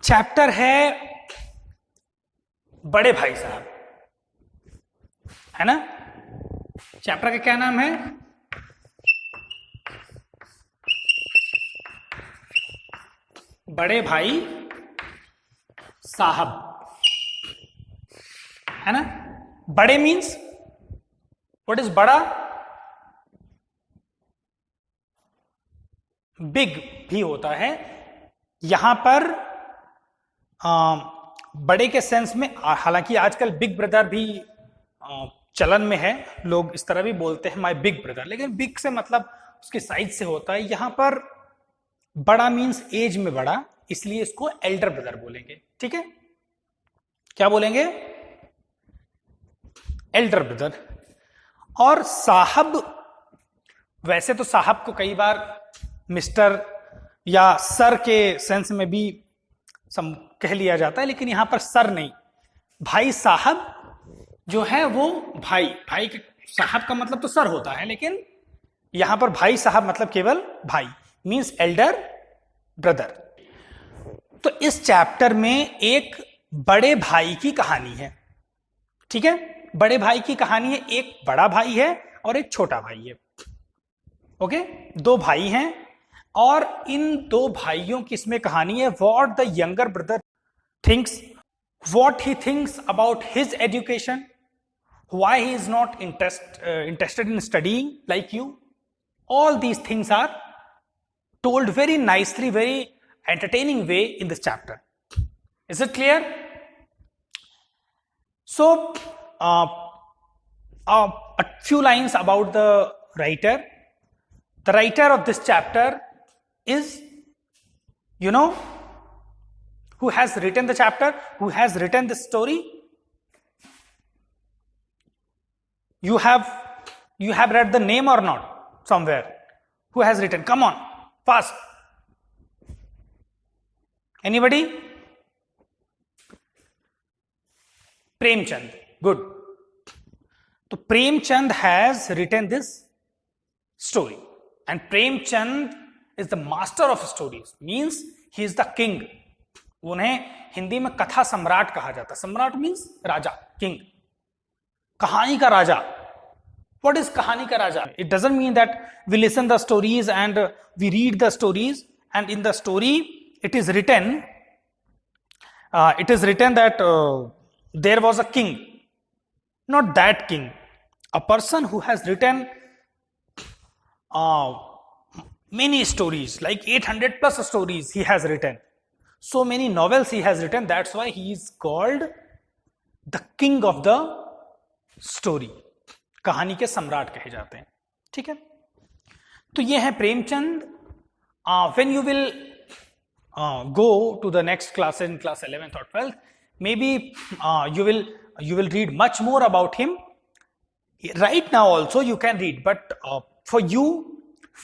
Chapter है बड़े भाई साहब, है ना। चैप्टर का क्या नाम है? बड़े भाई साहब, है ना। बड़े मीन्स व्हाट इज बड़ा? बिग भी होता है। यहां पर बड़े के सेंस में, हालांकि आजकल बिग ब्रदर भी चलन में है, लोग इस तरह भी बोलते हैं माय बिग ब्रदर, लेकिन बिग से मतलब उसकी साइज से होता है। यहां पर बड़ा मीन्स एज में बड़ा, इसलिए इसको एल्डर ब्रदर बोलेंगे। ठीक है, क्या बोलेंगे? Elder brother. और साहब, वैसे तो साहब को कई बार मिस्टर या सर के सेंस में भी कह लिया जाता है, लेकिन यहां पर सर नहीं, भाई साहब जो है वो भाई, भाई के साहब का मतलब तो सर होता है, लेकिन यहां पर भाई साहब मतलब केवल भाई, मींस एल्डर ब्रदर। तो इस चैप्टर में एक बड़े भाई की कहानी है। ठीक है, बड़े भाई की कहानी है। एक बड़ा भाई है और एक छोटा भाई है। ओके, दो भाई हैं और इन दो भाइयों की इसमें कहानी है। What the younger brother thinks, what he thinks about his education, why he is not interested in studying like you. All these things are told very nicely, very entertaining way in this chapter. Is it clear? So a few lines about the writer. The writer of this chapter is, you know, who has written the chapter, who has written this story. You have read the name or not somewhere? Who has written? Come on, fast. Anybody? Premchand. Good. So Premchand has written this story, and Premchand is the master of stories, means he is the king. उन्हें हिंदी में कथा सम्राट कहा जाता है। सम्राट means राजा, king, कहानी का राजा। What is कहानी का राजा? It doesn't mean that we listen the stories and we read the stories, and in the story it is written that there was a king. Not that king. A person who has written many stories, like 800 plus stories he has written. So many novels he has written. That's why he is called the king of the story, कहानी के सम्राट कहे जाते हैं। ठीक है, तो ये है Premchand. When you will go to the next class in class 11th or 12th, maybe you will read much more about him. Right now also you can read, but for you,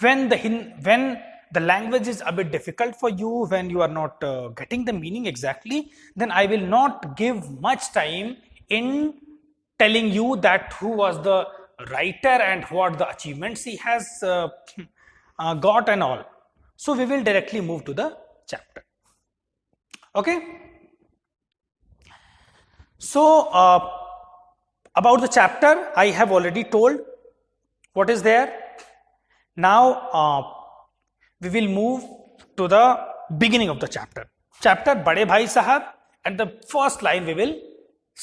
when the language is a bit difficult for you, when you are not getting the meaning exactly, then I will not give much time in telling you that who was the writer and what the achievements he has got and all. So we will directly move to the chapter. Okay, so about the chapter I have already told what is there. Now we will move to the beginning of the chapter. Bade Bhai Sahab, and the first line we will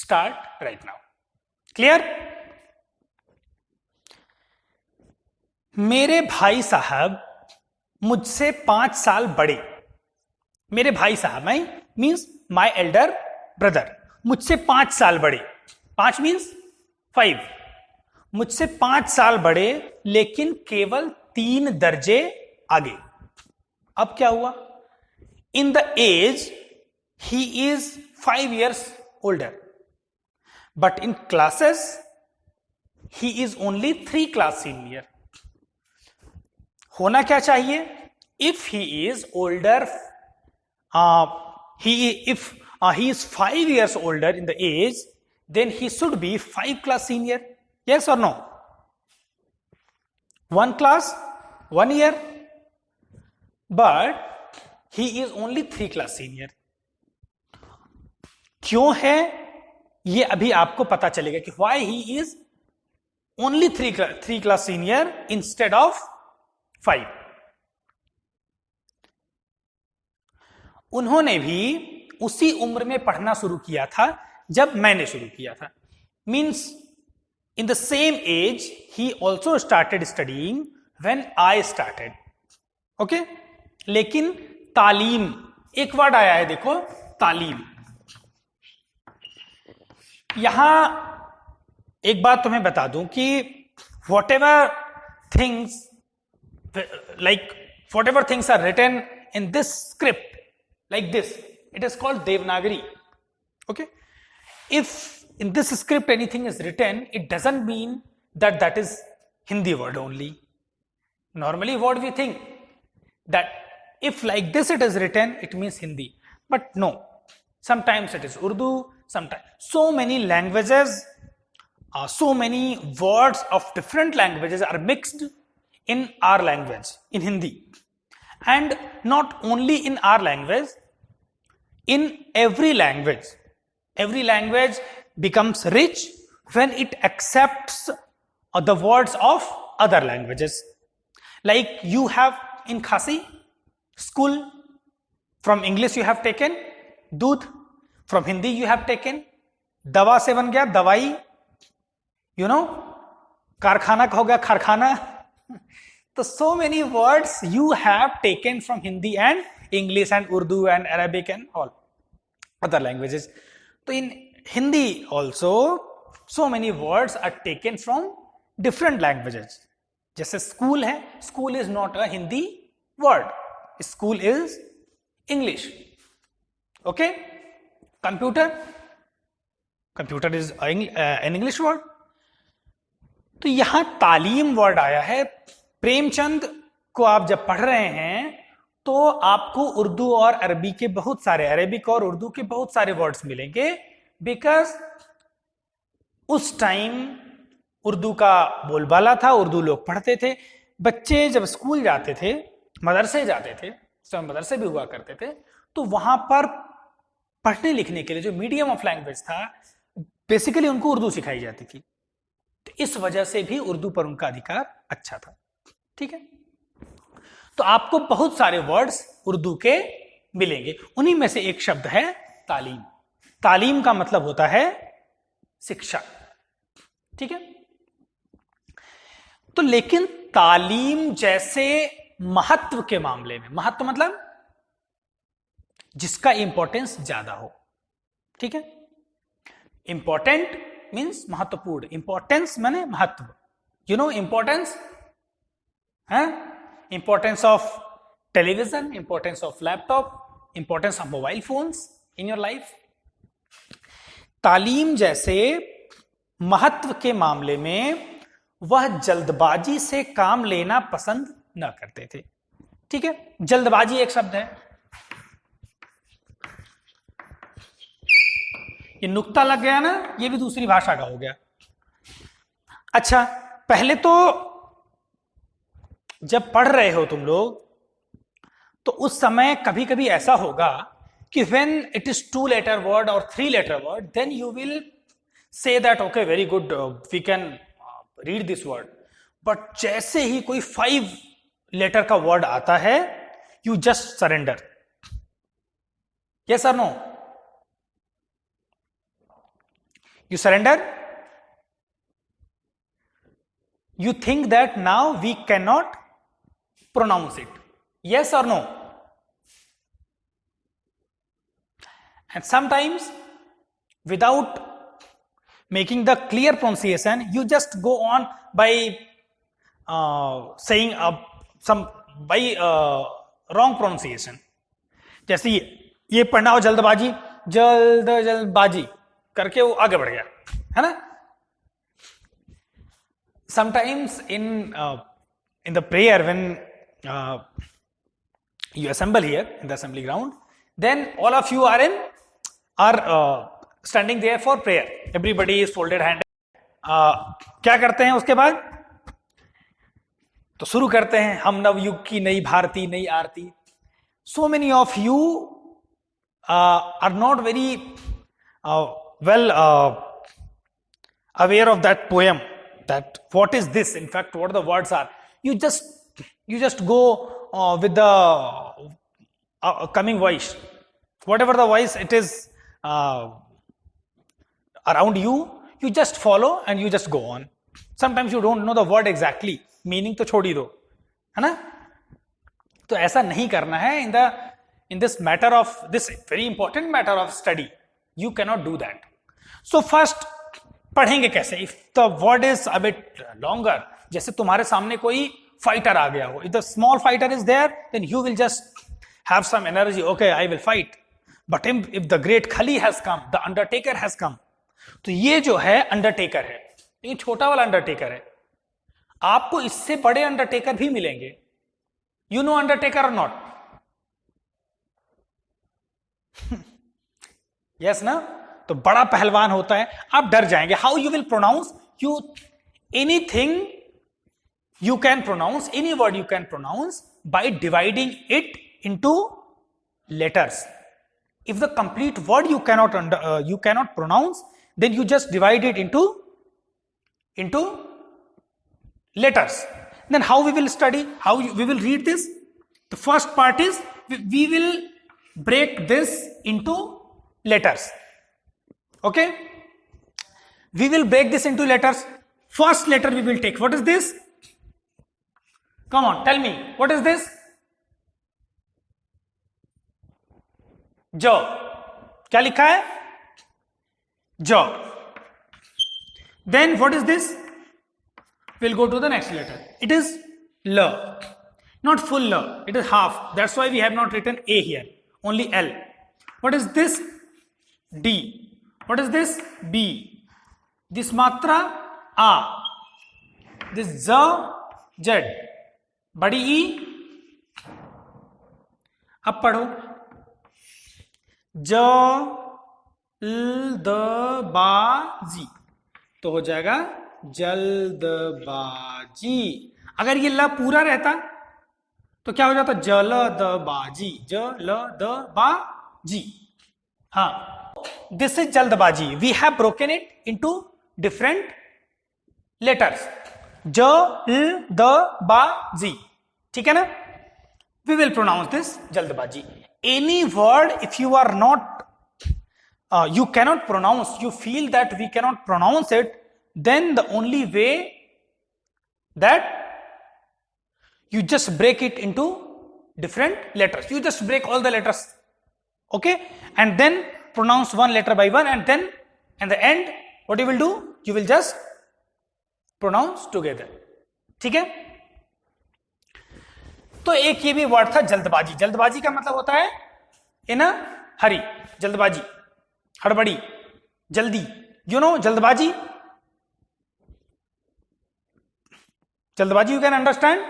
start right now. Clear? मेरे भाई साहब मुझसे 5 साल बड़े। मेरे भाई साहब, मैं मीन्स माई एल्डर ब्रदर, मुझसे 5 साल बड़े। 5 मीन्स 5, मुझसे 5 साल बड़े, लेकिन केवल 3 दर्जे आगे। अब क्या हुआ? In the age he is 5 years older, but in classes he is only 3 class senior. होना क्या चाहिए? If he is older, if he is 5 years older in the age, then he should be 5 class senior. Yes or no? 1 class, 1 year, but he is only 3 class senior. क्यों है ये अभी आपको पता चलेगा कि why he is only three class senior instead of 5। उन्होंने भी उसी उम्र में पढ़ना शुरू किया था जब मैंने शुरू किया था। Means in the same age he also started studying when I started. Okay, लेकिन तालीम, एक वर्ड आया है देखो, तालीम। यहां एक बात तुम्हें बता दूं कि whatever things are written in this script like this, it is called Devanagari. Okay, if in this script anything is written, it doesn't mean that that is Hindi word only. Normally what we think that if like this it is written, it means Hindi, but no, sometimes it is Urdu, sometimes so many languages, so many words of different languages are mixed in our language, in Hindi. And not only in our language, in every language becomes rich when it accepts the words of other languages. Like you have in Khasi school, from English you have taken दूध, from Hindi you have taken दवा से बन गया दवाई, you know, कारखाना का हो गया कारखाना। तो so many words you have taken from Hindi and English and Urdu and Arabic and all other languages. So in Hindi also so many words are taken from different languages. जैसे school है, school is not a Hindi word, school is English. Okay, computer is an English word. तो यहां तालीम word आया है। प्रेमचंद को आप जब पढ़ रहे हैं तो आपको उर्दू और अरबी के बहुत सारे, अरेबिक और उर्दू के बहुत सारे वर्ड्स मिलेंगे, बिकॉज उस टाइम उर्दू का बोलबाला था, उर्दू लोग पढ़ते थे। बच्चे जब स्कूल जाते थे, मदरसे जाते थे, सब मदरसे भी हुआ करते थे, तो वहां पर पढ़ने लिखने के लिए जो मीडियम ऑफ लैंग्वेज था, बेसिकली उनको उर्दू सिखाई जाती थी। तो इस वजह से भी उर्दू पर उनका अधिकार अच्छा था। ठीक है, तो आपको बहुत सारे वर्ड्स उर्दू के मिलेंगे, उन्हीं में से एक शब्द है तालीम। तालीम का मतलब होता है शिक्षा। ठीक है, तो लेकिन तालीम जैसे महत्व के मामले में, महत्व मतलब जिसका इंपॉर्टेंस ज्यादा हो। ठीक है, इंपॉर्टेंट मीन्स महत्वपूर्ण, इंपॉर्टेंस माने महत्व। यू नो इंपॉर्टेंस है, importance of television, importance of laptop, importance of mobile phones in your life. तालीम जैसे महत्व के मामले में वह जल्दबाजी से काम लेना पसंद न करते थे। ठीक है, जल्दबाजी एक शब्द है, ये नुक्ता लग गया ना, ये भी दूसरी भाषा का हो गया। अच्छा, पहले तो जब पढ़ रहे हो तुम लोग तो उस समय कभी कभी ऐसा होगा कि when it is 2 letter word or 3 letter word, then you will say that okay, very good, we can read this word. But जैसे ही कोई 5 letter का word आता है, you just surrender. Yes or no? You surrender? You think that now we cannot pronounce it. Yes or no? And sometimes without making the clear pronunciation, you just go on by saying some by wrong pronunciation. जैसे ये पढ़ना हो जल्दबाजी, जल्दबाजी करके वो आगे बढ़ गया, है ना। Sometimes in the prayer when you assemble here in the assembly ground, then all of you are standing there for prayer. Everybody is folded hand. क्या करते हैं उसके बाद? तो शुरू करते हैं, हम नवयुग की नई भारती नई आरती। So many of you are not very well aware of that poem, that what is this, in fact, what the words are. You just go with the coming voice, whatever the voice it is around you, you just follow and you just go on. Sometimes you don't know the word exactly, meaning तो छोड़ ही दो, है ना? तो ऐसा नहीं करना है in this matter of this very important matter of study. You cannot do that. So first पढ़ेंगे कैसे? If the word is a bit longer, जैसे तुम्हारे सामने कोई fighter आ गया हो, if the small fighter is there, then you will just have some energy. Okay, I will fight. But if the great Khali has come, the undertaker has come, तो ये जो है अंडरटेकर है, ये छोटा वाला अंडरटेकर है. आपको इससे बड़े अंडरटेकर भी मिलेंगे. You know undertaker or not? Yes ना? तो बड़ा पहलवान होता है, आप डर जाएंगे. How you will pronounce? You anything you can pronounce, any word you can pronounce by dividing it into letters. If the complete word you cannot pronounce, then you just divide it into letters. Then how we will study? How we will read this? The first part is we will break this into letters. Okay? We will break this into letters. First letter we will take. What is this? Come on, tell me. What is this? ज. क्या लिखा है? ज. Then what is this? We'll go to the next letter. It is L. Not full L. It is half. That's why we have not written A here. Only L. What is this? D. What is this? B. This matra A. This Z. Z. बड़ी ई. अब पढ़ो. जल्दबाजी तो हो जाएगा जल्दबाजी. अगर ये ल पूरा रहता तो क्या हो जाता? जलदबाजी. जलदबाजी. हाँ, दिस इज जल्दबाजी. We have broken it into different letters. जल्दबाजी. ठीक है ना? We will pronounce this जल्दबाजी. Any word if you are not you cannot pronounce, you feel that we cannot pronounce it, then the only way that you just break it into different letters. You just break all the letters, okay, and then pronounce one letter by one, and then at the end what you will do? You will just pronounce together. ठीक है? तो एक ये भी word था जल्दबाजी. जल्दबाजी का मतलब होता है इन अ हरी. जल्दबाजी, हड़बड़ी, जल्दी. यू नो जल्दबाजी? जल्दबाजी यू कैन अंडरस्टैंड?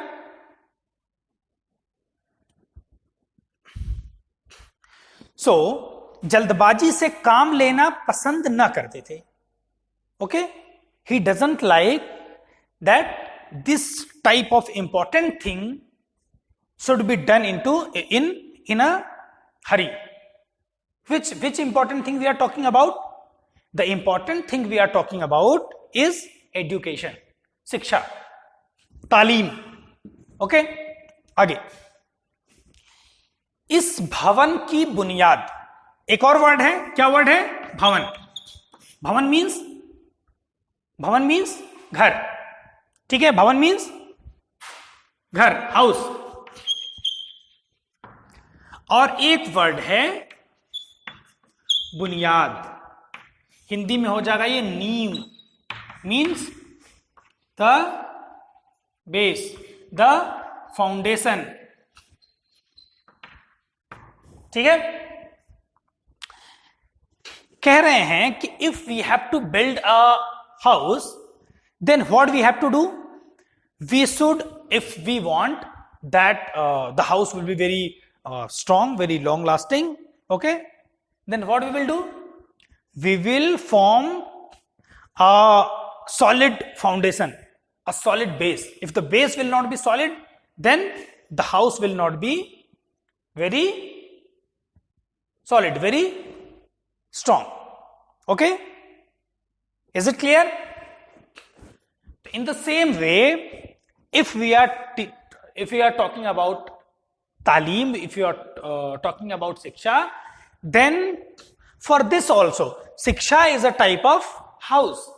सो जल्दबाजी से काम लेना पसंद ना करते थे. Okay? He doesn't like that this type of important thing should be done in a hurry. Which important thing we are talking about? The important thing we are talking about is education, शिक्षा, तालीम. Okay? आगे. इस भवन की बुनियाद. एक और word है. क्या वर्ड है? भवन. भवन मीन्स घर. ठीक है? भवन मीन्स घर, हाउस. और एक वर्ड है बुनियाद. हिंदी में हो जाएगा ये नींव. Means the base, the foundation. ठीक है? कह रहे हैं कि if we have to build a house, then what we have to do? We should, if we want that the house will be very strong, very long lasting, okay, then what we will do? We will form a solid foundation, a solid base. If the base will not be solid, then the house will not be very solid, very strong. Okay, is it clear? In the same way, if we are talking about talim, if you are talking about siksha, then for this also, siksha is a type of house.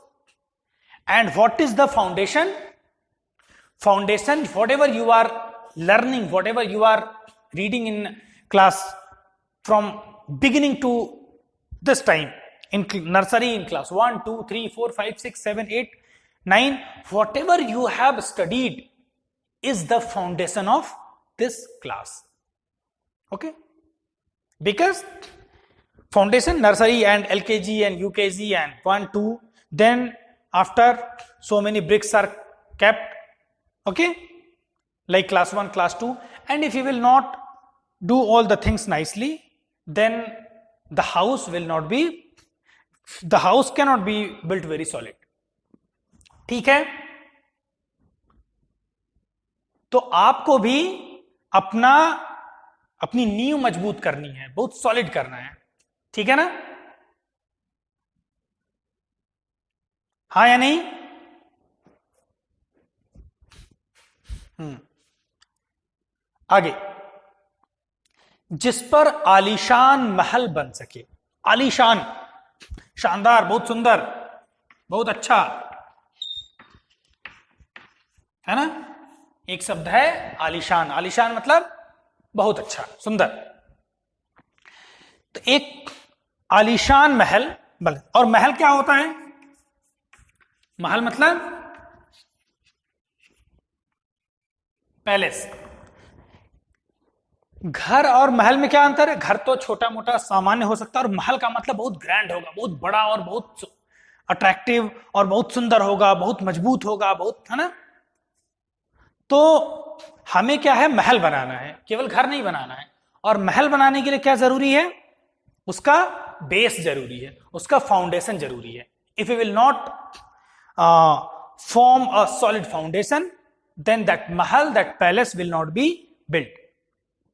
And what is the foundation? Foundation, whatever you are learning, whatever you are reading in class from beginning to this time, in nursery, in class 1, 2, 3, 4, 5, 6, 7, 8, 9, whatever you have studied is the foundation of this class. Okay? Because foundation, nursery and LKG and UKG and 1, 2, then after so many bricks are kept, okay, like class 1, class 2, and if you will not do all the things nicely, then the house cannot be built very solid. ठीक है? तो आपको भी अपनी नींव मजबूत करनी है, बहुत सॉलिड करना है, ठीक है ना? हाँ या नहीं? आगे, जिस पर आलीशान महल बन सके, आलीशान, शानदार, बहुत सुंदर, बहुत अच्छा, है ना? एक शब्द है आलीशान। आलीशान मतलब बहुत अच्छा, सुंदर। तो एक आलीशान महल, और महल क्या होता है? महल मतलब पैलेस। घर और महल में क्या अंतर है? घर तो छोटा मोटा सामान्य हो सकता है, और महल का मतलब बहुत ग्रैंड होगा, बहुत बड़ा और बहुत अट्रैक्टिव और बहुत सुंदर होगा, बहुत मजबूत होगा, बहुत, है ना? तो हमें क्या है? महल बनाना है, केवल घर नहीं बनाना है। और महल बनाने के लिए क्या जरूरी है? उसका बेस जरूरी है, उसका फाउंडेशन जरूरी है। If you will not form a solid foundation, then that महल, that palace will not be built.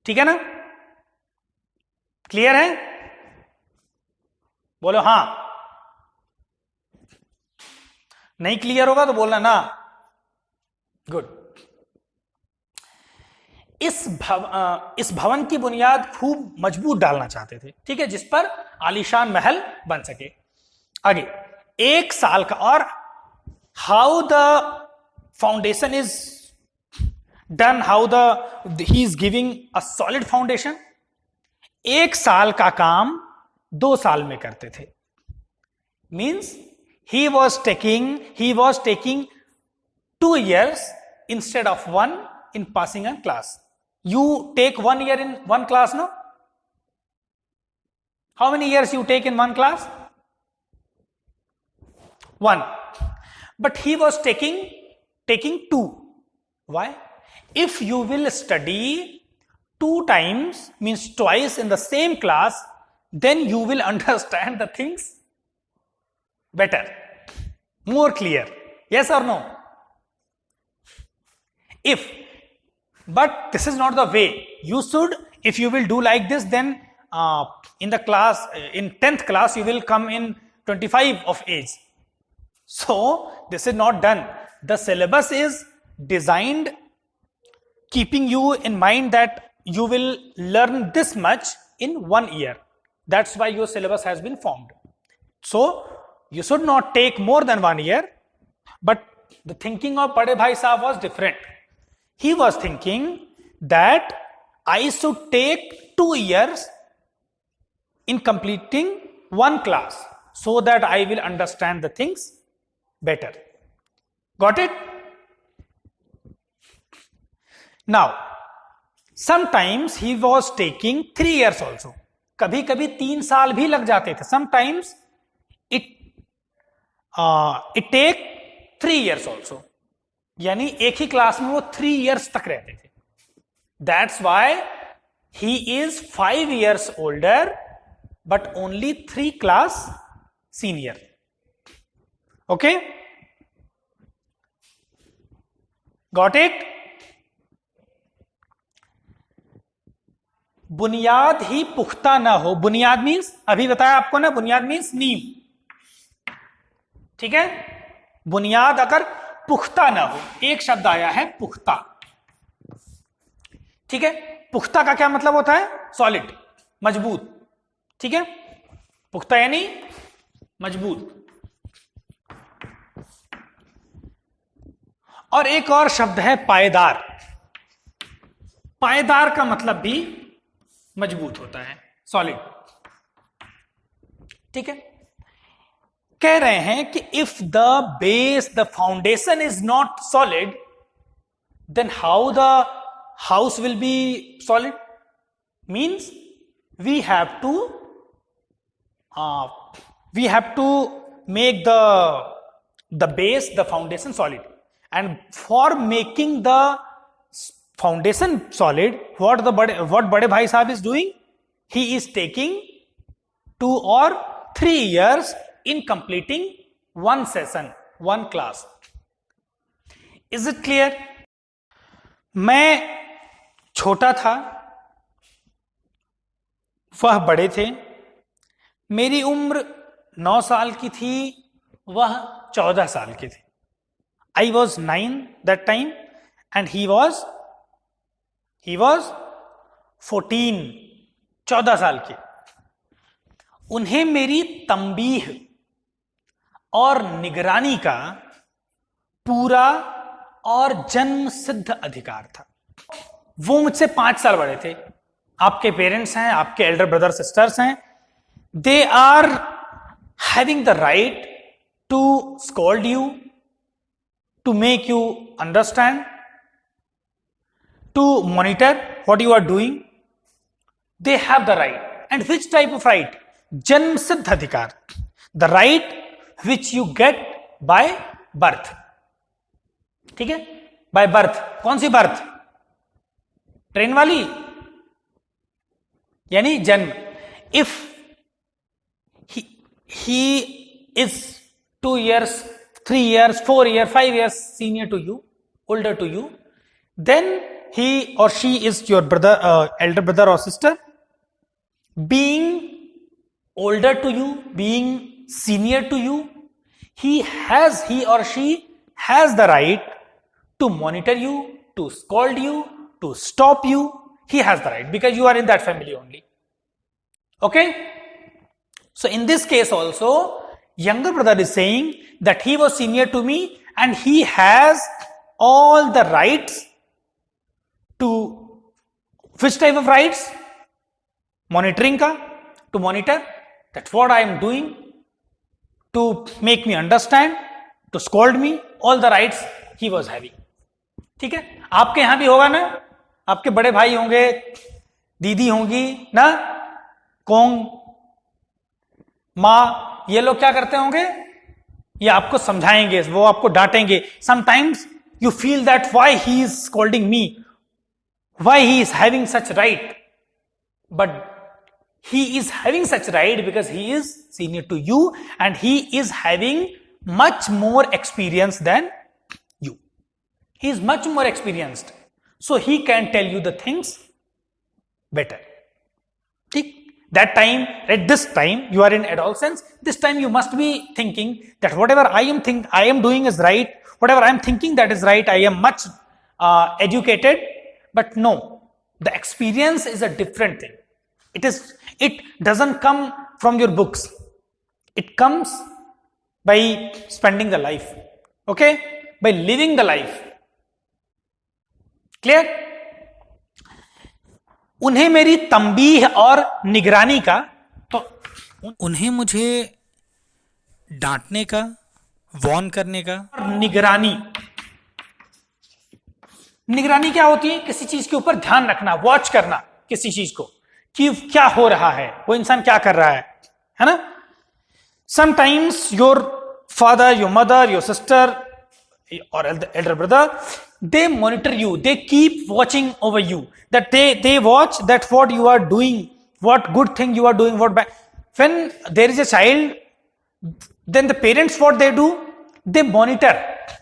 ठीक है ना? क्लियर है? बोलो हां। नहीं क्लियर होगा तो बोलना ना। गुड। इस भवन की बुनियाद खूब मजबूत डालना चाहते थे, ठीक है, जिस पर आलीशान महल बन सके। आगे, 1 साल का, और how the foundation is done, how he is giving a solid foundation. 1 साल का काम 2 साल में करते थे। Means he was taking 2 years instead of 1 in passing a class. You take 1 year in 1 class, no? How many years you take in 1 class? 1. But he was taking 2. Why? If you will study 2 times, means twice in the same class, then you will understand the things better, more clear. Yes or no? But this is not the way. You should, if you will do like this, then in the class, in 10th class, you will come in 25 of age. So this is not done. The syllabus is designed keeping you in mind that you will learn this much in 1 year. That's why your syllabus has been formed. So you should not take more than 1 year. But the thinking of Bade Bhai Sahab was different. He was thinking that I should take 2 years in completing 1 class, so that I will understand the things better. Got it? Now, sometimes he was taking 3 years also. कभी कभी 3 साल भी लग जाते थे. Sometimes it take 3 years also. यानी एक ही class में वो 3 years तक रहते थे. That's why he is 5 years older, but only 3 class senior. Okay? Got it? बुनियाद ही पुख्ता ना हो. बुनियाद मीन्स, अभी बताया आपको ना, बुनियाद मीन्स नींव. ठीक है, बुनियाद अगर पुख्ता ना हो, एक शब्द आया है पुख्ता, ठीक है, पुख्ता का क्या मतलब होता है? सॉलिड, मजबूत, ठीक है, पुख्ता यानी मजबूत। और एक और शब्द है पायदार। पायदार का मतलब भी मजबूत होता है, सॉलिड, ठीक है। कह रहे हैं कि if the base, the foundation is not solid, then how the house will be solid? Means we have to make the base, the foundation solid, and for making the foundation solid, what bade bhai sahab is doing? He is taking 2 or 3 years in completing one session, one class. Is it clear? मैं छोटा था, वह बड़े थे, मेरी उम्र 9 साल की थी, वह 14 साल के थे। I was 9 that time and he was 14, 14 साल के। उन्हें मेरी तंबीह और निगरानी का पूरा और जन्म सिद्ध अधिकार था। वो मुझसे 5 साल बड़े थे। आपके पेरेंट्स हैं, आपके एल्डर ब्रदर सिस्टर्स हैं, they are having the right to scold you, to make you understand, to monitor what you are doing. They have the right. And which type of right? Janm siddh adhikar, the right which you get by birth, ठीक है, by birth। कौन सी birth? Train वाली, यानी जन्म। if he is 2 years, 3 years, 4 years, 5 years senior to you, older to you, then he or she is your brother, elder brother or sister. Being older to you, being senior to you, he or she has the right to monitor you, to scold you, to stop you. He has the right because you are in that family only. Okay? So in this case also, younger brother is saying that he was senior to me and he has all the rights to, which type of rights? Monitoring ka, to monitor that what I am doing, to make me understand, to scold me, all the rights he was having. ठीक है, आपके यहां भी होगा ना, आपके बड़े भाई होंगे, दीदी होंगी ना, कौन, मां, ये लोग क्या करते होंगे? ये आपको समझाएंगे, वो आपको डांटेंगे। Sometimes you feel that why he is scolding me, why he is having such right, but he is having such right because he is senior to you and he is having much more experience than you. He is much more experienced, so he can tell you the things better. ठीक, that time, at this time you are in adolescence, this time you must be thinking that whatever I am doing is right, whatever I am thinking that is right, I am much educated. But no, the experience is a different thing. It doesn't come from your books, it comes by spending the life, okay, by living the life. Clear? उन्हें मेरी तंबीह और निगरानी का, तो उन्हें मुझे डांटने का, Warne करने का। निगरानी, निगरानी क्या होती है? किसी चीज के ऊपर ध्यान रखना, वॉच करना किसी चीज को, कि क्या हो रहा है, वो इंसान क्या कर रहा है ना। Sometimes your father, your mother, your sister or elder brother, they monitor you, they keep watching over you, that they watch that what you are doing, what good thing you are doing, what bad. When there is a child, then the parents, what they do, they monitor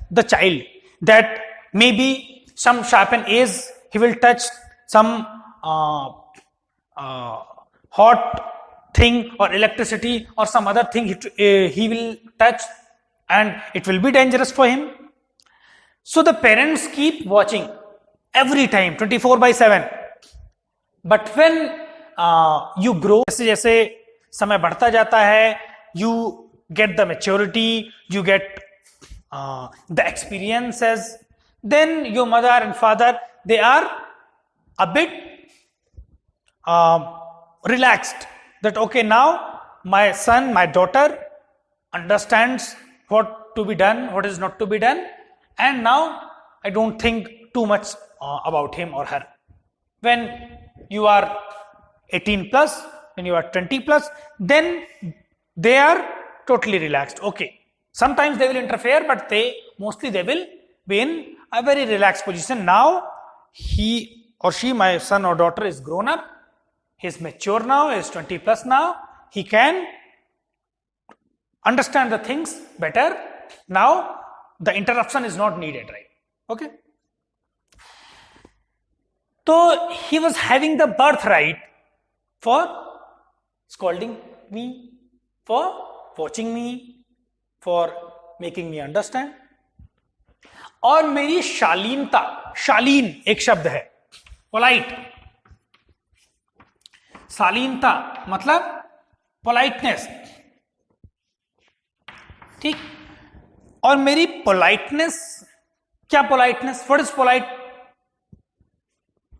the child, that maybe some sharpen edge he will touch, some hot thing or electricity or some other thing he will touch, and it will be dangerous for him. So the parents keep watching every time 24/7. But when you grow, जैसे जैसे समय बढ़ता जाता है, you get the maturity, you get the experiences, then your mother and father, they are a bit relaxed that okay, now my son, my daughter understands what to be done, what is not to be done, and now I don't think too much about him or her. When you are 18 plus, when you are 20 plus, then they are totally relaxed. Okay, sometimes they will interfere, but mostly they will be in a very relaxed position. Now he or she, my son or daughter, is grown up, he is mature now, he is 20 plus now, he can understand the things better. Now the interruption is not needed, right? Okay, so he was having the birthright for scolding me, for watching me, for making me understand. और मेरी शालीनता, शालीन एक शब्द है, polite, शालीनता मतलब politeness, ठीक। और मेरी पोलाइटनेस, क्या politeness, what is polite?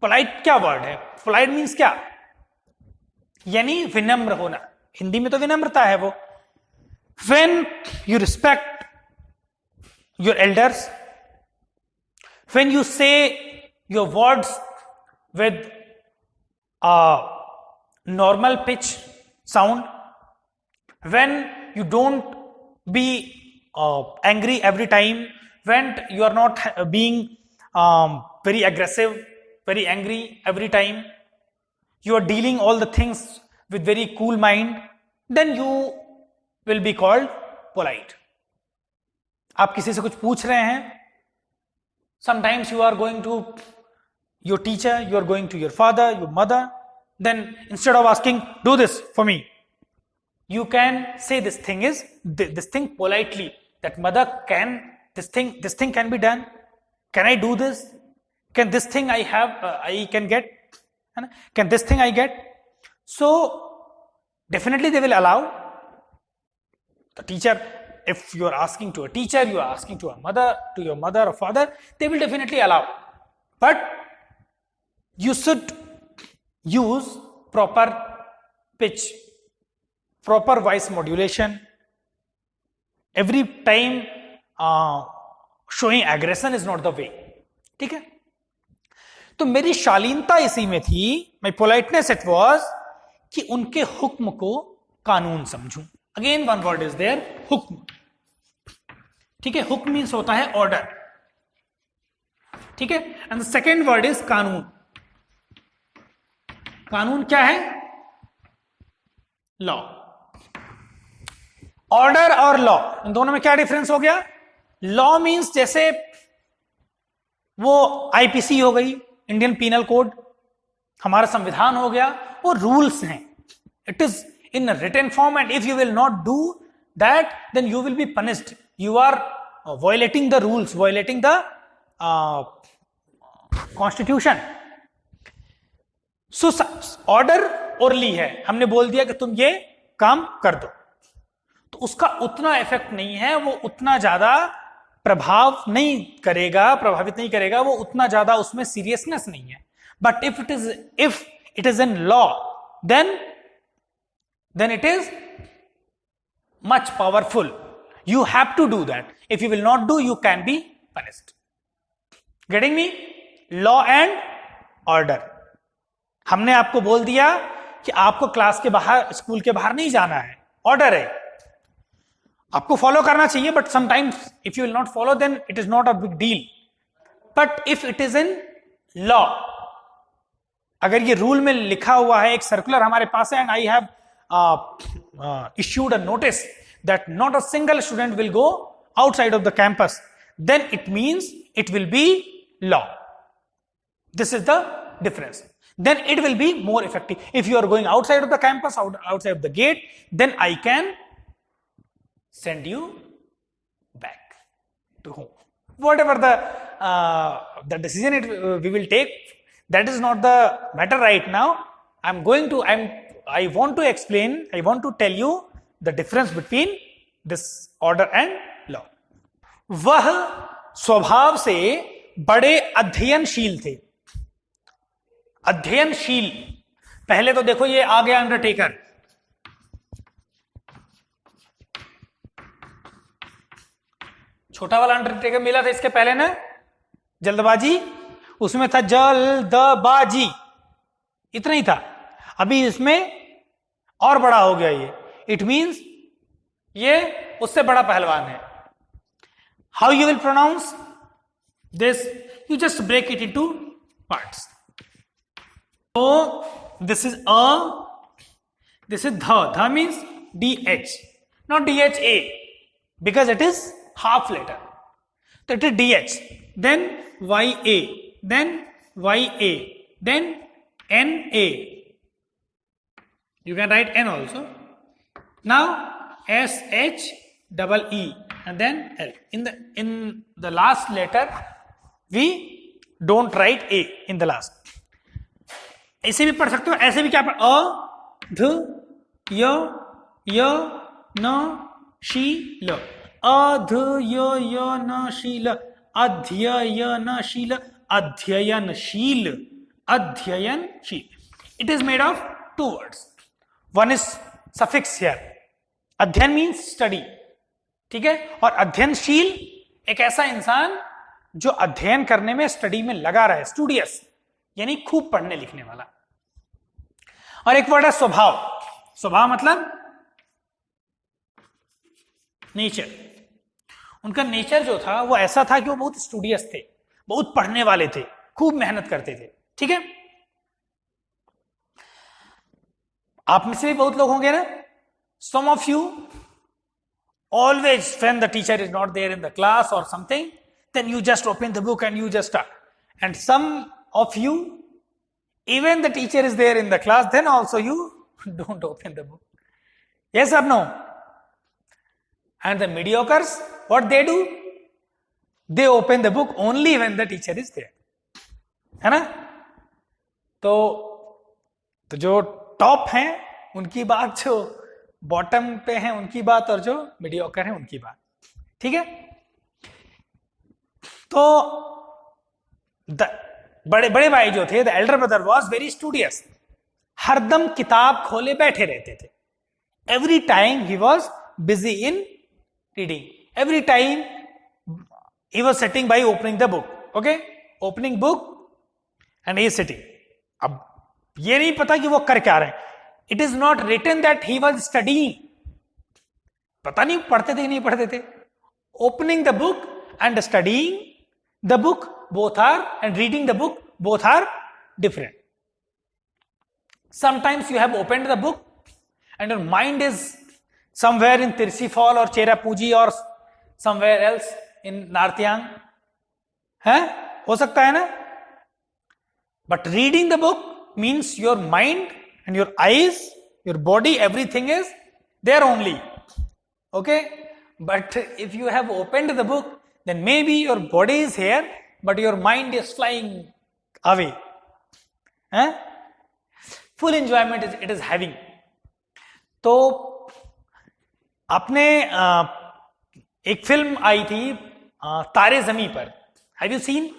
Polite क्या वर्ड है? पोलाइट मीन्स क्या? यानी विनम्र होना, हिंदी में तो विनम्रता है वो। When you respect your elders, when you say your words with a normal pitch sound, when you don't be angry every time, when you are not being very aggressive, very angry every time, you are dealing all the things with very cool mind, then you will be called polite. आप किसी से कुछ पूछ रहे हैं, sometimes you are going to your teacher, you are going to your father, your mother, then instead of asking do this for me, you can say this thing politely, that mother, can this thing can be done, can I do this, can this thing I have I can get, can this thing I get? So definitely they will allow. The teacher, if you are asking to a teacher, you are asking to your mother or father, they will definitely allow. But you should use proper pitch, proper voice modulation. Every time showing aggression is not the way. ठीक है? तो मेरी शालीनता इसी में थी, my politeness it was, कि उनके हुक्म को कानून समझूं. Again one word is there, हुक्म. ठीक है, हुक्म मीन्स होता है ऑर्डर, ठीक है, and the second word is कानून. कानून क्या है? लॉ. ऑर्डर और लॉ, इन दोनों में क्या डिफरेंस हो गया? लॉ मीन्स जैसे वो आईपीसी हो गई, इंडियन पीनल कोड, हमारा संविधान हो गया, वो रूल्स हैं. It is in a written form, and if you will not do that, then you will be punished. You are violating the rules, violating the constitution. So order orally है, हमने बोल दिया कि तुम ये काम कर दो, तो उसका उतना इफेक्ट नहीं है, वो उतना ज्यादा प्रभाव नहीं करेगा, प्रभावित नहीं करेगा, वो उतना ज्यादा उसमें सीरियसनेस नहीं है. But if it is in law, then it is much powerful. You have to do that. If you will not do, you can be punished. Getting me? Law and order. हमने आपको बोल दिया कि आपको class के बाहर, school के बाहर नहीं जाना है, ऑर्डर है, आपको फॉलो करना चाहिए, but sometimes if you will not follow, then it is not a big deal. But if it is in law, अगर ये रूल में लिखा हुआ है, एक सर्कुलर हमारे पास है, and I have issued a notice that not a single student will go outside of the campus, then it means it will be law. This is the difference. Then it will be more effective. If you are going outside of the campus, outside of the gate, then I can send you to whom. Whatever the decision we will take, that is not the matter right now. I want to explain, I want to tell you the difference between this order and law. वह स्वभाव से बड़े अध्ययनशील थे. अध्ययनशील, पहले तो देखो ये आ गया अंडरटेकर. छोटा वाला अंडरटेकर मिला था इसके पहले ना, जल्दबाजी, उसमें था जल्दबाजी, इतना ही था. अभी इसमें और बड़ा हो गया ये. इट मींस ये उससे बड़ा पहलवान है. How you will pronounce this? You just break it into parts. So this is a, this is the means DH, not DHA, because it is half letter. So it is DH, then YA, then YA, then NA. You can write N also. Now SHEE and then L. In the last letter we don't write A in the last. ऐसे भी पढ़ सकते हो, ऐसे भी क्या पढ़, अ ध य न शी ल, अ ध य न शी ल, अध्ययनशील, अध्ययनशील, अध्ययनशील. It is made of 2 words. One is suffix here. अध्ययन मीन्स स्टडी, ठीक है, और अध्ययनशील एक ऐसा इंसान जो अध्ययन करने में, स्टडी में लगा रहा है, स्टूडियस, यानी खूब पढ़ने लिखने वाला. और एक वर्ड है स्वभाव. स्वभाव मतलब नेचर. उनका नेचर जो था वो ऐसा था कि वो बहुत स्टूडियस थे, बहुत पढ़ने वाले थे, खूब मेहनत करते थे. ठीक है, आप में से भी बहुत लोग होंगे ना. Some of you always when the teacher is not there in the class or something, then you just open the book and you just start. And some of you, even the teacher is there in the class, then also you don't open the book. Yes or no? And the mediocres, what they do? They open the book only when the teacher is there. है ना? तो जो top हैं उनकी बात, जो bottom पे हैं उनकी बात, और जो मीडियोकर हैं उनकी बात. ठीक है, तो बड़े बड़े भाई जो थे, the Elder brother was very studious. हरदम किताब खोले बैठे रहते थे. Every time he was busy in reading. Every time he was sitting by opening the book. Okay, opening book and he sitting. अब ये नहीं पता कि वो कर क्या रहे हैं. It is not written that he was studying. पता नहीं पढ़ते थे कि नहीं पढ़ते थे. Opening the book and studying the book, both are, and reading the book, both are different. Sometimes you have opened the book and your mind is somewhere in Tirsifal or Cherrapunji or somewhere else in Narthyang. है, हो सकता है ना. But reading the book means your mind and your eyes, your body, everything is there only. Okay, but if you have opened the book, then maybe your body is here, but your mind is flying away. Full enjoyment it is having. तो आपने एक film आई थी तारे ज़मीं पर. Have you seen?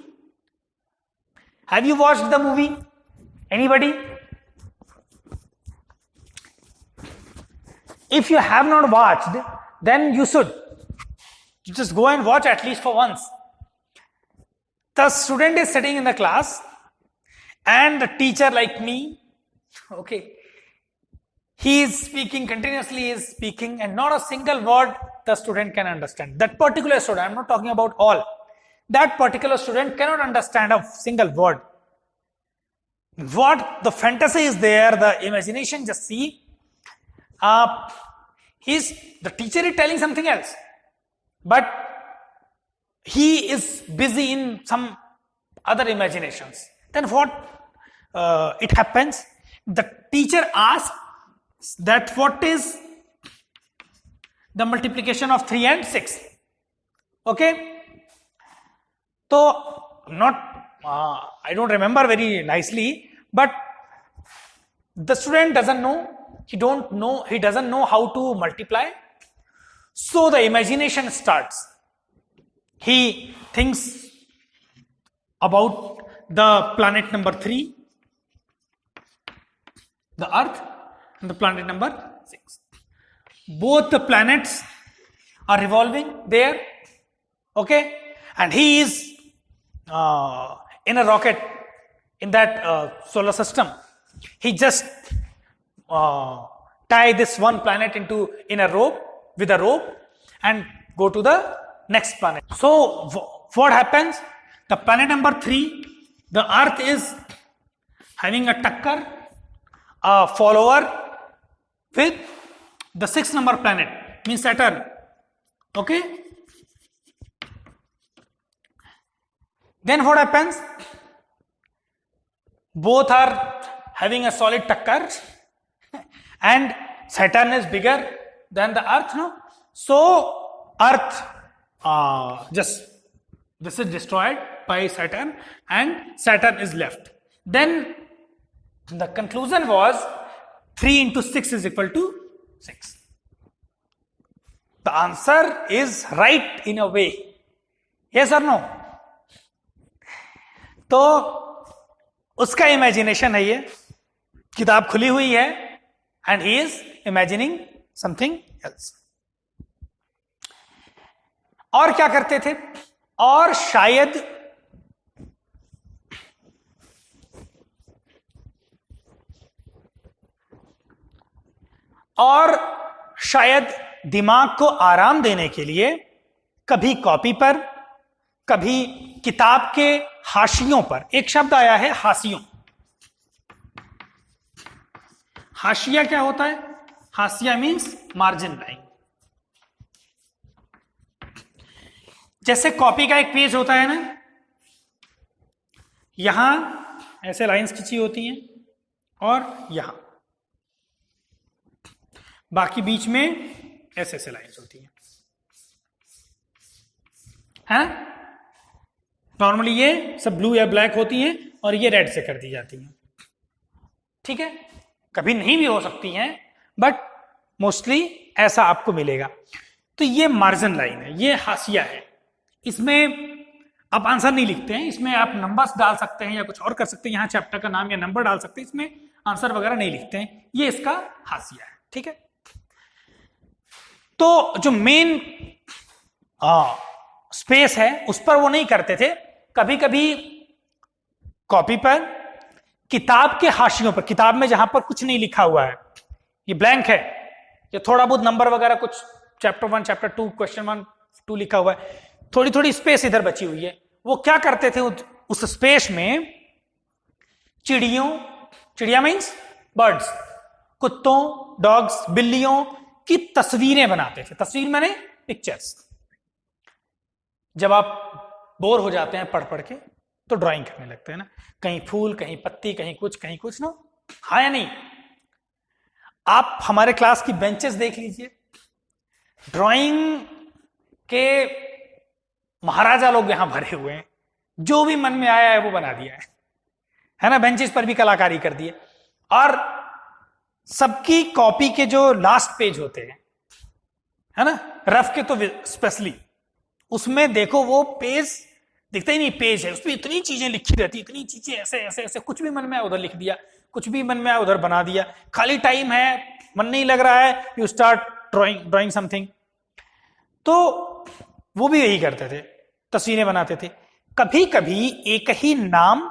Have you watched the movie? Anybody? If you have not watched, then you should just go and watch at least for once. The student is sitting in the class and the teacher, like me, okay, he is speaking continuously, he is speaking, and not a single word the student can understand. That particular student, I'm not talking about all, that particular student cannot understand a single word. What the fantasy is there, the imagination, just see, the teacher is telling something else, but he is busy in some other imaginations. Then what it happens? The teacher asks that what is the multiplication of 3 and 6? Okay, तो not I don't remember very nicely, but the student doesn't know, he doesn't know how to multiply, so the imagination starts. He thinks about the planet number 3, the earth, and the planet number 6. Both the planets are revolving there, okay, and he is in a rocket in that solar system. He just tie this one planet in a rope, with a rope, and go to the next planet. So what happens? The planet number 3, the earth is having a takkar, a follower with the 6th number planet, means Saturn. Okay, then what happens? Both are having a solid takkar, and Saturn is bigger than the earth, no? So earth this is destroyed by Saturn, and Saturn is left. Then the conclusion was 3 into 6 is equal to 6. The answer is right in a way. Yes or no? तो उसका imagination है, ये किताब खुली हुई है, and he is imagining something else. और क्या करते थे? और शायद दिमाग को आराम देने के लिए कभी कॉपी पर, कभी किताब के हाशियों पर, एक शब्द आया है हाशियों। हाशिया क्या होता है? हाशिया मीन्स मार्जिन लाइन। जैसे कॉपी का एक पेज होता है ना, यहां ऐसे लाइंस खींची होती हैं और यहां, बाकी बीच में ऐसे ऐसे लाइंस होती हैं, है ना? नॉर्मली ये सब ब्लू या ब्लैक होती हैं और ये रेड से कर दी जाती हैं, ठीक है? कभी नहीं भी हो सकती हैं, बट मोस्टली ऐसा आपको मिलेगा। तो ये मार्जिन लाइन है, ये हाशिया है। इसमें आप आंसर नहीं लिखते हैं, इसमें आप नंबर्स डाल सकते हैं या कुछ और कर सकते हैं, यहां चैप्टर का नाम या नंबर डाल सकते हैं, इसमें आंसर वगैरह नहीं लिखते हैं, ये इसका हाशिया है, ठीक है? तो जो मेन स्पेस है उस पर वो नहीं करते थे, कभी कभी कॉपी पर, किताब के हाशियों पर, किताब में जहां पर कुछ नहीं लिखा हुआ है, ये ब्लैंक है, ये थोड़ा बहुत नंबर वगैरह कुछ चैप्टर 1 चैप्टर 2 क्वेश्चन 1 2 लिखा हुआ है, थोड़ी थोड़ी स्पेस इधर बची हुई है, वो क्या करते थे? उस स्पेस में चिड़िया मीन्स बर्ड्स, कुत्तों, डॉग्स, बिल्लियों की तस्वीरें बनाते थे। तस्वीर माने पिक्चर्स। जब आप बोर हो जाते हैं पढ़ पढ़ के तो ड्राइंग करने लगते हैं ना, कहीं फूल, कहीं पत्ती, कहीं कुछ ना, हाँ या नहीं? आप हमारे क्लास की बेंचेस देख लीजिए, ड्राइंग के महाराजा लोग यहां भरे हुए हैं, जो भी मन में आया है वो बना दिया है ना? बेंचेस पर भी कलाकारी कर दी है। और सबकी कॉपी के जो लास्ट पेज होते हैं, है ना, रफ के तो स्पेशली, उसमें देखो वो पेज दिखता ही नहीं, पेज है, उसमें इतनी चीजें लिखी रहती, इतनी चीजें ऐसे ऐसे ऐसे, कुछ भी मन में आया उधर लिख दिया, कुछ भी मन में आया उधर बना दिया। खाली टाइम है, मन नहीं लग रहा है, यू स्टार्ट ड्राइंग समथिंग। तो वो भी यही करते थे, तस्वीरें बनाते थे। कभी कभी एक ही नाम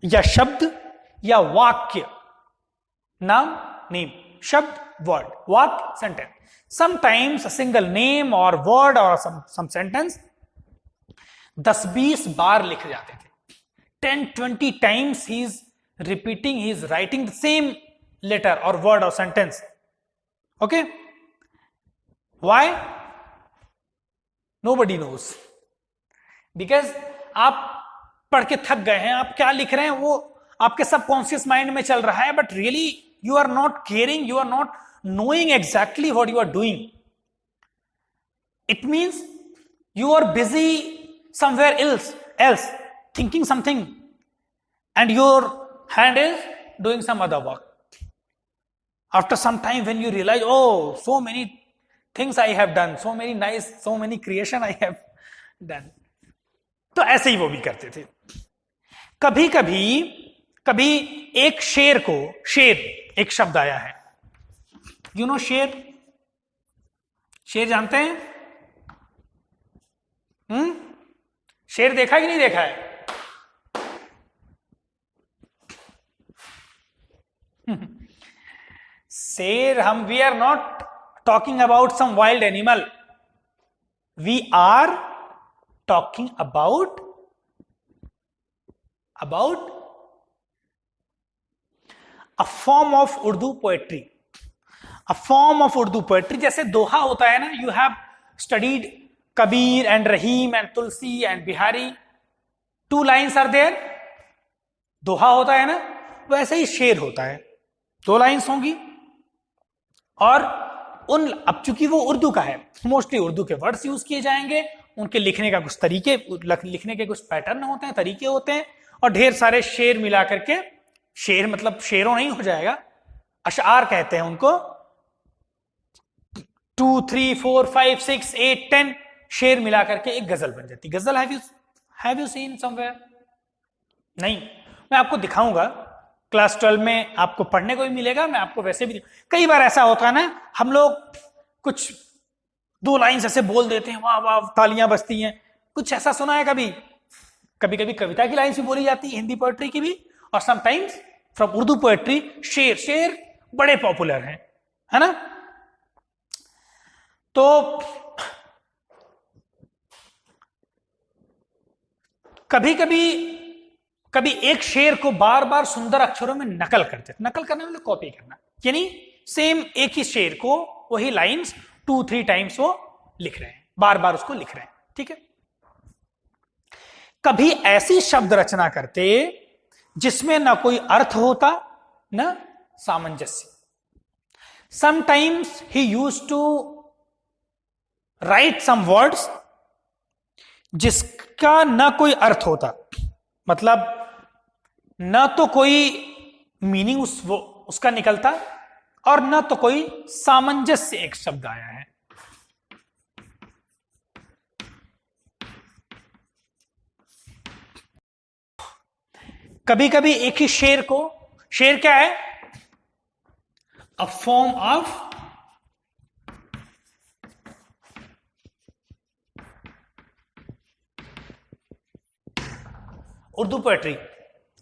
या शब्द या वाक्य, नाम नेम, शब्द वर्ड, वाक्य sentence, sometimes a single name और वर्ड और सम सेंटेंस 10-20 बार लिख जाते थे। 10-20 times he is repeating, he is writing the same letter और वर्ड और sentence. Okay, why? Nobody knows. Because आप पढ़ के थक गए हैं, आप क्या लिख रहे हैं वो आपके सबकॉन्शियस माइंड में चल रहा है, but really you are not caring, you are not knowing exactly what you are doing. It means you are busy somewhere else, else, thinking something, and your hand is doing some other work. After some time, when you realize, oh, so many things I have done, so many nice, so many creation I have done. तो ऐसे ही वो भी करते थे. कभी कभी एक शेर को, शेर एक शब्द आया है. यू नो शेर? शेर जानते हैं? शेर देखा कि नहीं देखा है? शेर, hmm, we are not talking about some wild animal. We are talking about a form of Urdu poetry. A form of Urdu poetry. जैसे दोहा होता है ना, you have studied Kabir and Rahim and Tulsi and Bihari. 2 lines are there. दोहा होता है ना, वैसे ही शेर होता है. 2 लाइन्स होंगी और अब चूंकि वो उर्दू का है, मोस्टली उर्दू के वर्ड्स यूज किए जाएंगे. उनके लिखने का कुछ तरीके, लिखने के कुछ पैटर्न होते हैं, तरीके होते हैं, और ढेर सारे शेर मिला करके, शेर मतलब शेरों नहीं हो जाएगा, अशआर कहते हैं उनको. 2, 3, 4, 5, 6, 8, 10 शेर मिला करके एक गजल बन जाती. गजल हैव यू सीन समवेयर? नहीं, मैं आपको दिखाऊंगा. क्लास 12 में आपको पढ़ने को भी मिलेगा, मैं आपको वैसे भी. कई बार ऐसा होता है ना, हम लोग कुछ 2 लाइन्स ऐसे बोल देते हैं, वाह वाह तालियां बजती हैं. कुछ ऐसा सुना है कभी? कभी कभी कविता की लाइन्स भी बोली जाती है, हिंदी पोएट्री की भी, और समटाइम्स फ्रॉम उर्दू पोएट्री शेर बड़े पॉपुलर हैं, है ना. तो कभी एक शेर को बार बार सुंदर अक्षरों में नकल करते. नकल करने मतलब कॉपी करना, यानी सेम एक ही शेर को वही लाइंस 2-3 टाइम्स वो लिख रहे हैं, बार बार उसको लिख रहे हैं. ठीक है. कभी ऐसी शब्द रचना करते जिसमें ना कोई अर्थ होता ना सामंजस्य. Sometimes he used to write some words जिसका ना कोई अर्थ होता, मतलब ना तो कोई मीनिंग उसका निकलता, और ना तो कोई सामंजस्य एक शब्द आया है. कभी कभी एक ही शेर को, शेर क्या है? A form of Urdu poetry.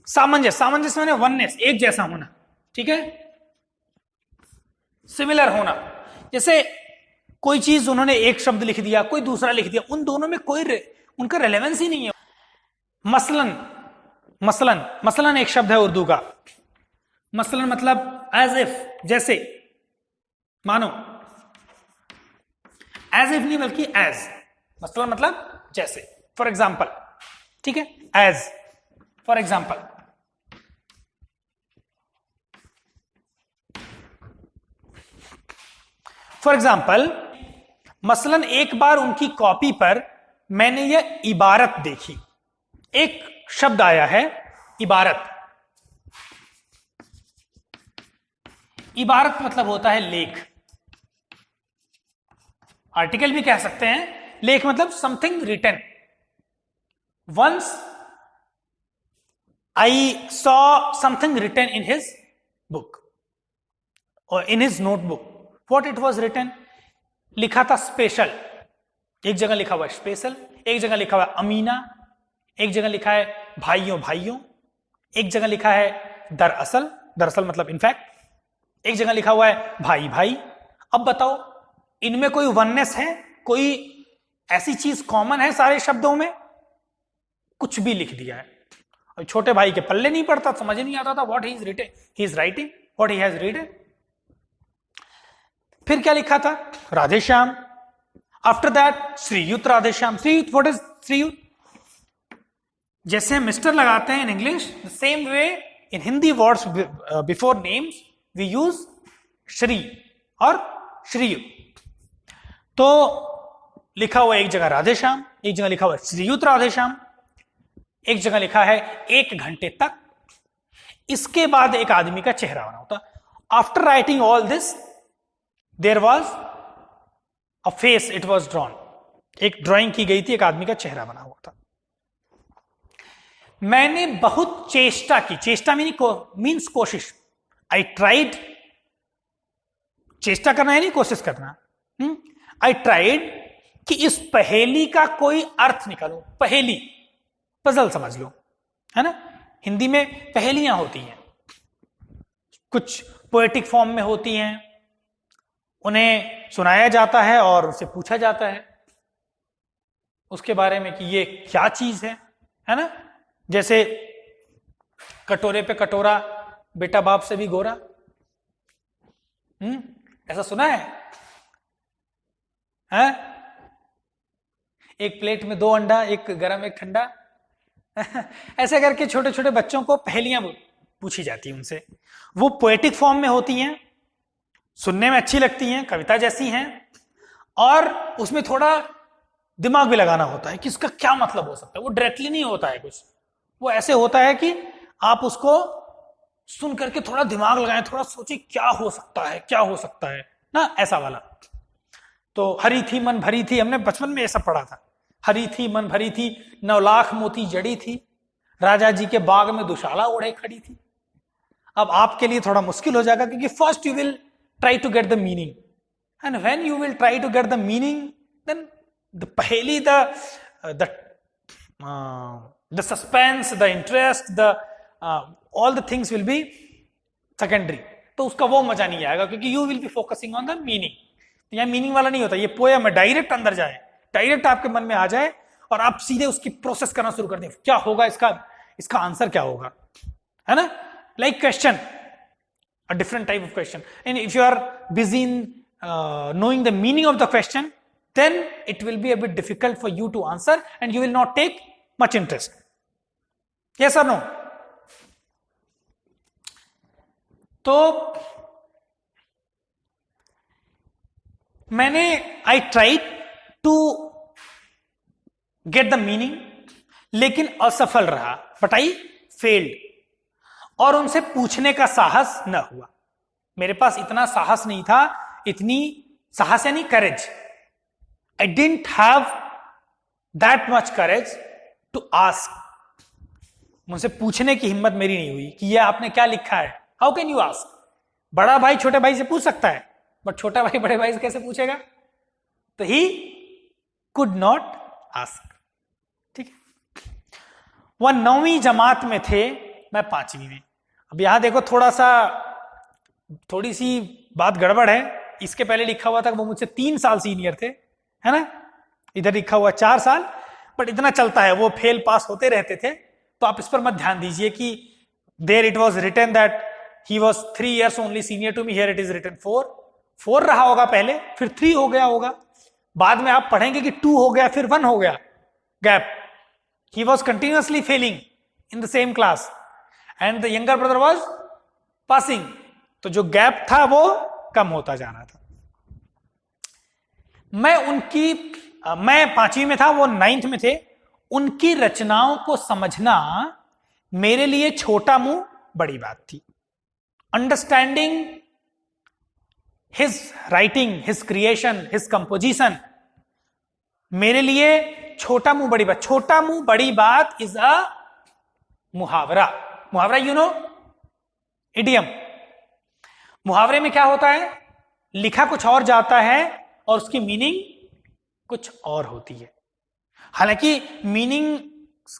सामंजस्य मैंने वननेस, एक जैसा होना. ठीक है, सिमिलर होना. जैसे कोई चीज उन्होंने एक शब्द लिख दिया, कोई दूसरा लिख दिया, उन दोनों में कोई उनका रेलेवेंस ही नहीं है. मसलन एक शब्द है उर्दू का. मसलन मतलब एज इफ, जैसे, मानो. एज इफ नहीं बल्कि एज. मसलन मतलब जैसे, फॉर एग्जाम्पल. ठीक है, as for example. For example, मसलन एक बार उनकी कॉपी पर मैंने यह इबारत देखी. एक शब्द आया है इबारत. इबारत मतलब होता है लेख. आर्टिकल भी कह सकते हैं. लेख मतलब something written. Once I saw something written in his book और in his notebook. What it was written? लिखा था स्पेशल. एक जगह लिखा हुआ है स्पेशल, एक जगह लिखा हुआ है अमीना, एक जगह लिखा है भाइयों, एक जगह लिखा है दरअसल मतलब इनफैक्ट, एक जगह लिखा हुआ है भाई. अब बताओ, इनमें कोई वननेस है? कोई ऐसी चीज कॉमन है सारे शब्दों में? कुछ भी लिख दिया है. और छोटे भाई के पल्ले नहीं पड़ता, समझ नहीं आता था what he is writing, what he has written. फिर क्या लिखा था? Radheshyam. After that Shriyut Radheshyam. Shriyut, what is Shriyut? जैसे मिस्टर लगाते हैं in English, the same way in Hindi words before names we use Shri और श्रीयुत. तो लिखा हुआ एक जगह राधेश्याम, एक जगह लिखा हुआ श्रीयुत राधेश्याम. एक जगह लिखा है 1 घंटे तक। इसके बाद एक आदमी का चेहरा बना होता। After writing all this there was a face, it was drawn. एक ड्राइंग की गई थी, एक आदमी का चेहरा बना हुआ था। मैंने बहुत चेष्टा की, चेष्टा मीन्स कोशिश। आई ट्राइड, चेष्टा करना है नहीं कोशिश करना। आई ट्राइड कि इस पहेली का कोई अर्थ निकालो। पहेली पजल समझ लो, है ना। हिंदी में पहेलियां होती हैं, कुछ पोएटिक फॉर्म में होती हैं, उन्हें सुनाया जाता है और उससे पूछा जाता है उसके बारे में कि ये क्या चीज है ना। जैसे कटोरे पे कटोरा, बेटा बाप से भी गोरा। ऐसा सुना है? एक प्लेट में 2 अंडा, एक गरम एक ठंडा। ऐसे करके छोटे छोटे बच्चों को पहेलियां पूछी जाती हैं उनसे। वो पोएटिक फॉर्म में होती हैं, सुनने में अच्छी लगती हैं, कविता जैसी हैं, और उसमें थोड़ा दिमाग भी लगाना होता है कि इसका क्या मतलब हो सकता है। वो डायरेक्टली नहीं होता है कुछ, वो ऐसे होता है कि आप उसको सुन करके थोड़ा दिमाग लगाएं, थोड़ा सोचिए क्या हो सकता है, क्या हो सकता है ना, ऐसा वाला। तो हरी थी मन भरी थी, हमने बचपन में ऐसा पढ़ा था। हरी थी मन भरी थी, 9 लाख मोती जड़ी थी, राजा जी के बाग में दुशाला ओढ़े खड़ी थी। अब आपके लिए थोड़ा मुश्किल हो जाएगा, क्योंकि first you will try to get the meaning, and when you will try to get the meaning, then the पहेली, the suspense, the interest, all the things will be secondary। तो उसका वो मजा नहीं आएगा, क्योंकि you will be focusing on the meaning। यहाँ meaning वाला नहीं होता, ये पोएम है, डायरेक्ट अंदर जाए, डायरेक्ट आपके मन में आ जाए और आप सीधे उसकी प्रोसेस करना शुरू कर दें। क्या होगा इसका आंसर क्या होगा, है ना। Like question, a different type of question, and if you are busy in knowing the meaning of the question, then it will be a bit difficult for you to answer and you will not take much interest। Yes or no? तो मैंने I tried to get the meaning, लेकिन असफल रहा, but I failed. और उनसे पूछने का साहस न हुआ, मेरे पास इतना साहस नहीं था, इतनी साहस यानी courage. I didn't have that much courage to ask. मुझसे पूछने की हिम्मत मेरी नहीं हुई कि ये आपने क्या लिखा है। How can you ask? बड़ा भाई छोटे भाई से पूछ सकता है, बट छोटा भाई बड़े भाई से कैसे पूछेगा? तो ही कुड नॉट आस्क। ठीक है, वह 9वीं जमात में थे, मैं 5वीं में। अब यहां देखो थोड़ी सी बात गड़बड़ है। इसके पहले लिखा हुआ था वो मुझसे 3 साल सीनियर थे, है ना। इधर लिखा हुआ 4 साल, बट इतना चलता है, वो फेल पास होते रहते थे। तो आप इस पर मत ध्यान दीजिए कि there it was written that he was 3 years only senior to me, here it is written 4 रहा होगा पहले, फिर 3 हो गया होगा। बाद में आप पढ़ेंगे कि 2 हो गया, फिर 1 हो गया gap. He was continuously Fehling in the same class and the younger brother was passing. तो जो गैप था वो कम होता जाना था। मैं 5वीं में था, वो 9th में थे। उनकी रचनाओं को समझना मेरे लिए छोटा मुंह बड़ी बात थी। Understanding his writing, his creation, his composition मेरे लिए छोटा मुंह बड़ी बात। छोटा मुंह बड़ी बात इज अ मुहावरा। मुहावरा यू नो, इडियम। मुहावरे में क्या होता है, लिखा कुछ और जाता है और उसकी मीनिंग कुछ और होती है। हालांकि मीनिंग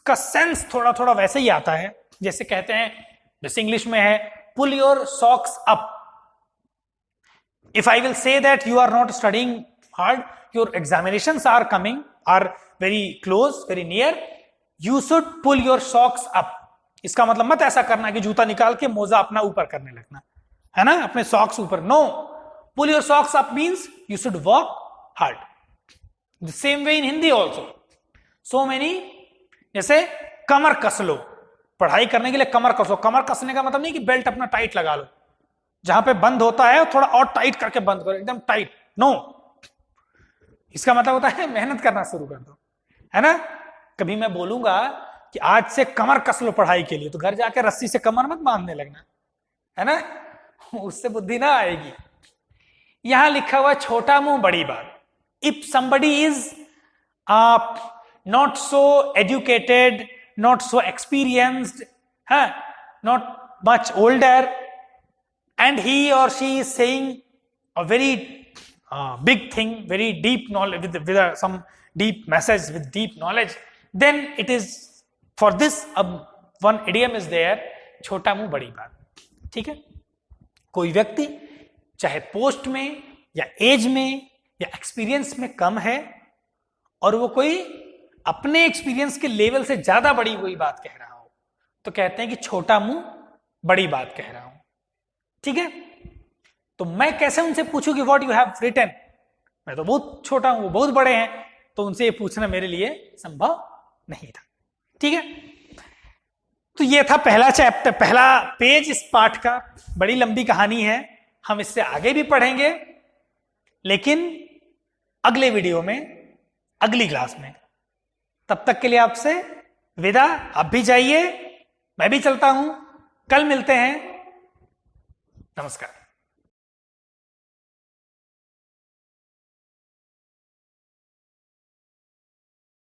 का सेंस थोड़ा थोड़ा वैसे ही आता है, जैसे कहते हैं, जैसे इंग्लिश में है pull your socks up. If I will say that you are not studying hard, your examinations are coming, are very close, very near, you should pull your socks up. इसका मतलब मत ऐसा करना कि जूता निकाल के मोजा अपना ऊपर करने लगना, है ना, अपने सॉक्स ऊपर। No, pull your socks up means you should work hard. The same way in Hindi also, so many, जैसे कमर कस लो, पढ़ाई करने के लिए कमर कसो। कमर कसने का मतलब नहीं कि बेल्ट अपना टाइट लगा लो, जहां पे बंद होता है थोड़ा और टाइट करके बंद करो, एकदम टाइट। नो, इसका मतलब होता है मेहनत करना शुरू कर दो, है ना। कभी मैं बोलूंगा कि आज से कमर कस लो पढ़ाई के लिए, तो घर जाके रस्सी से कमर मत बांधने लगना, है ना, उससे बुद्धि ना आएगी। यहां लिखा हुआ छोटा मुंह बड़ी बात। If somebody is not so educated, not so experienced, है not much older, and he or she is saying a very big thing, very deep knowledge, with some deep message, with deep knowledge, then it is for this one idiom is there, छोटा मुंह बड़ी बात। ठीक है, कोई व्यक्ति चाहे post में या एज में या एक्सपीरियंस में कम है और वो कोई अपने एक्सपीरियंस के लेवल से ज्यादा बड़ी कोई बात कह रहा हो, तो कहते हैं कि छोटा मुंह बड़ी बात कह रहा हूं। ठीक है, तो मैं कैसे उनसे पूछूं कि व्हाट यू हैव रिटन, मैं तो बहुत छोटा हूं, वो बहुत बड़े हैं, तो उनसे ये पूछना मेरे लिए संभव नहीं था। ठीक है, तो ये था पहला चैप्टर, पहला पेज इस पाठ का। बड़ी लंबी कहानी है, हम इससे आगे भी पढ़ेंगे, लेकिन अगले वीडियो में, अगली क्लास में। तब तक के लिए आपसे विदा। आप भी जाइए, मैं भी चलता हूं, कल मिलते हैं। नमस्कार।